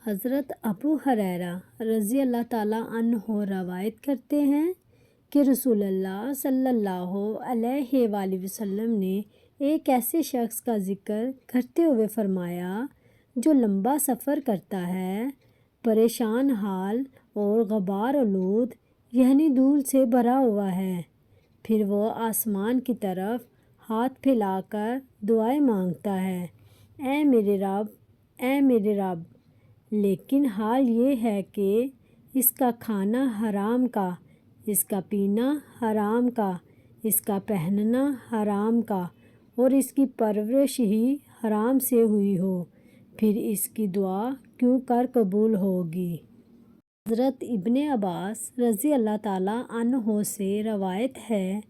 حضرت ابو ہریرہ رضی اللہ تعالیٰ عنہ روایت کرتے ہیں کہ رسول اللہ صلی اللہ علیہ وآلہ وسلم نے ایک ایسے شخص کا ذکر کرتے ہوئے فرمایا جو لمبا سفر کرتا ہے، پریشان حال اور غبار آلود یعنی دھول سے بھرا ہوا ہے، پھر وہ آسمان کی طرف ہاتھ پھیلا کر دعائیں مانگتا ہے، اے میرے رب، اے میرے رب، لیکن حال یہ ہے کہ اس کا کھانا حرام کا، اس کا پینا حرام کا، اس کا پہننا حرام کا اور اس کی پرورش ہی حرام سے ہوئی ہو، پھر اس کی دعا کیوں کر قبول ہوگی؟ حضرت ابن عباس رضی اللہ تعالیٰ عنہ سے روایت ہے،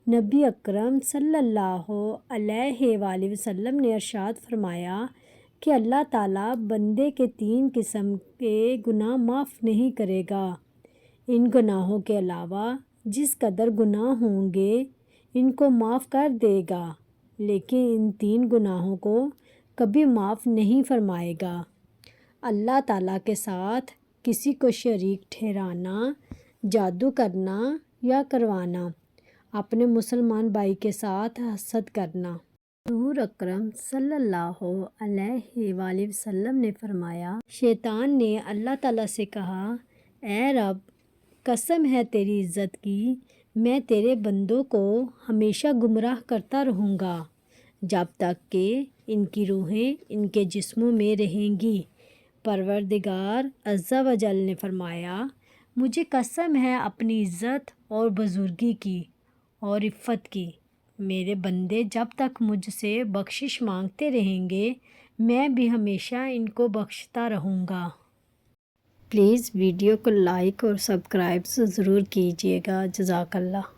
نبی اکرم صلی اللہ علیہ وآلہ وسلم نے ارشاد فرمایا کہ اللہ تعالیٰ بندے کے 3 قسم کے گناہ معاف نہیں کرے گا۔ ان گناہوں کے علاوہ جس قدر گناہ ہوں گے ان کو معاف کر دے گا، لیکن ان 3 گناہوں کو کبھی معاف نہیں فرمائے گا: اللہ تعالیٰ کے ساتھ کسی کو شریک ٹھہرانا، جادو کرنا یا کروانا، اپنے مسلمان بھائی کے ساتھ حسد کرنا۔ حضور اکرم صلی اللہ علیہ وآلہ وسلم نے فرمایا، شیطان نے اللہ تعالیٰ سے کہا، اے رب، قسم ہے تیری عزت کی، میں تیرے بندوں کو ہمیشہ گمراہ کرتا رہوں گا جب تک کہ ان کی روحیں ان کے جسموں میں رہیں گی۔ پروردگار عز و جل نے فرمایا، مجھے قسم ہے اپنی عزت اور بزرگی کی اور عفت کی، میرے بندے جب تک مجھ سے بخشش مانگتے رہیں گے میں بھی ہمیشہ ان کو بخشتا رہوں گا۔ پلیز ویڈیو کو لائک اور سبسکرائب ضرور کیجیے گا۔ جزاک اللہ۔